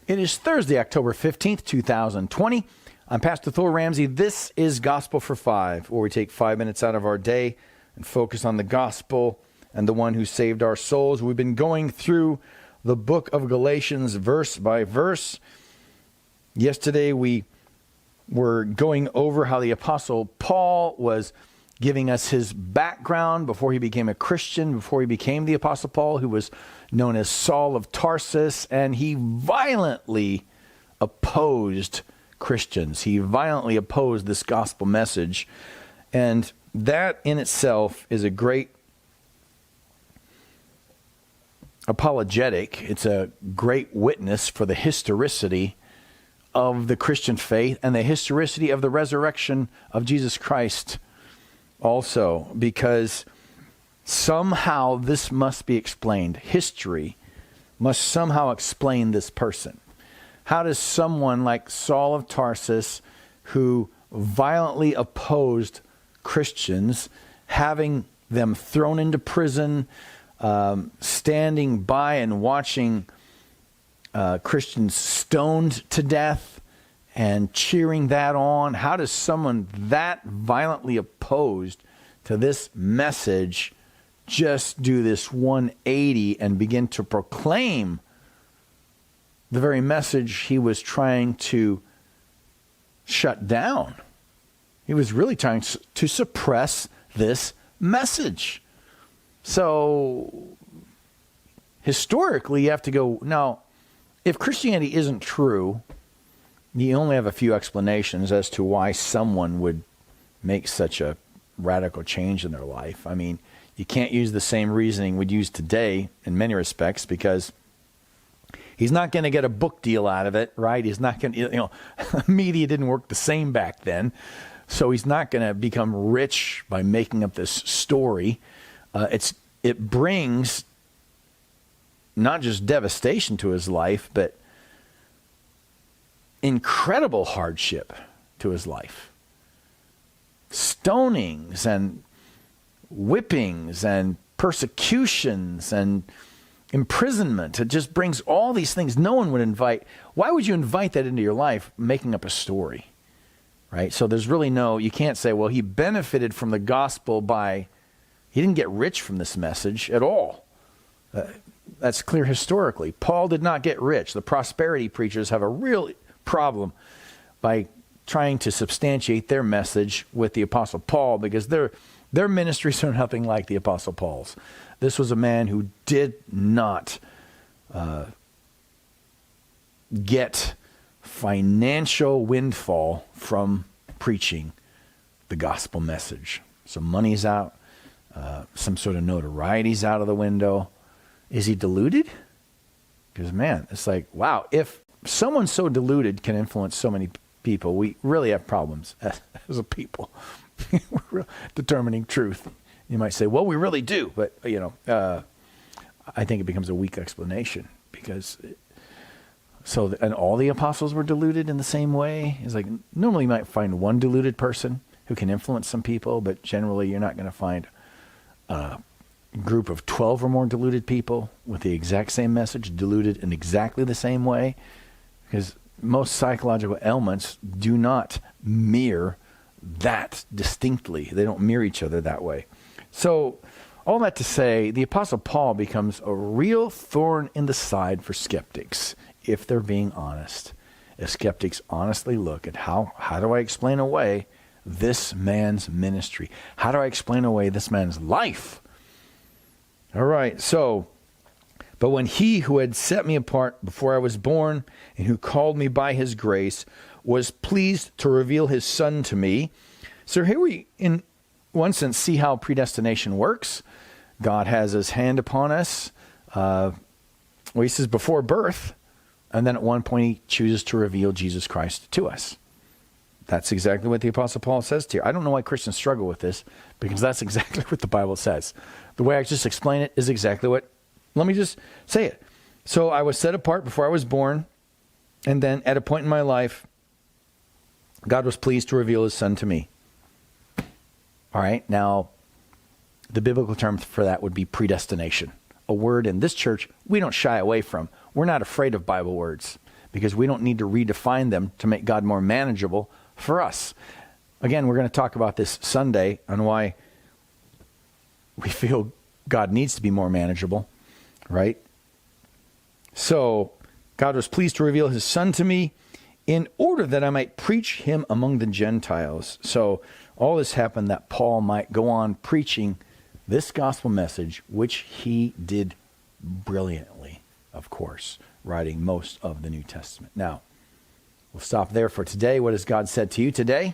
It is Thursday, October 15th, 2020. I'm Pastor Thor Ramsey. This is Gospel for Five, where we take 5 minutes out of our day and focus on the gospel and the one who saved our souls. We've been going through the book of Galatians verse by verse. Yesterday we were going over how the Apostle Paul was giving us his background before he became a Christian, before he became the Apostle Paul, who was known as Saul of Tarsus, and he violently opposed Christians. He violently opposed this gospel message, and that in itself is a great apologetic. It's a great witness for the historicity of the Christian faith and the historicity of the resurrection of Jesus Christ also, because somehow this must be explained. History must somehow explain this person. How does someone like Saul of Tarsus, who violently opposed Christians, having them thrown into prison, standing by and watching Christians stoned to death and cheering that on, how does someone that violently opposed to this message just do this 180 and begin to proclaim the very message he was trying to shut down? He was really trying to suppress this message. So historically, you have to go, now, if Christianity isn't true, you only have a few explanations as to why someone would make such a radical change in their life. I mean, you can't use the same reasoning we'd use today in many respects, because he's not going to get a book deal out of it, right? He's not going to, media didn't work the same back then. So he's not going to become rich by making up this story. It brings not just devastation to his life, but incredible hardship to his life. Stonings and whippings and persecutions and imprisonment. It just brings all these things no one would invite. Why would you invite that into your life, making up a story? Right? So there's really you can't say, well, he benefited from the gospel he didn't get rich from this message at all. That's clear historically. Paul did not get rich. The prosperity preachers have a real problem by trying to substantiate their message with the Apostle Paul, because their ministries are nothing like the Apostle Paul's. This was a man who did not get financial windfall from preaching the gospel message. Some money's out, some sort of notoriety's out of the window. Is he deluded? Because, man, it's like, wow, if someone so deluded can influence so many people, we really have problems as a people. We're determining truth. You might say, well, we really do. But, I think it becomes a weak explanation, because and all the apostles were deluded in the same way. It's like, normally you might find one deluded person who can influence some people, but generally you're not going to find a group of 12 or more deluded people with the exact same message, deluded in exactly the same way, because most psychological ailments do not mirror that distinctly. They don't mirror each other that way. So all that to say, the Apostle Paul becomes a real thorn in the side for skeptics, if they're being honest. If skeptics honestly look at how do I explain away this man's ministry? How do I explain away this man's life? All right, so, but when he who had set me apart before I was born and who called me by his grace was pleased to reveal his son to me. So here we, in one sense, see how predestination works. God has his hand upon us. He says before birth, and then at one point he chooses to reveal Jesus Christ to us. That's exactly what the Apostle Paul says here. I don't know why Christians struggle with this, because that's exactly what the Bible says. The way I just explain it is exactly what, let me just say it. So I was set apart before I was born, and then at a point in my life, God was pleased to reveal his son to me. All right, now, the biblical term for that would be predestination. A word in this church we don't shy away from. We're not afraid of Bible words, because we don't need to redefine them to make God more manageable for us. Again, we're going to talk about this Sunday on why we feel God needs to be more manageable, right? So, God was pleased to reveal his Son to me in order that I might preach him among the Gentiles. So, all this happened that Paul might go on preaching this gospel message, which he did brilliantly, of course, writing most of the New Testament. Now, we'll stop there for today. What has God said to you today?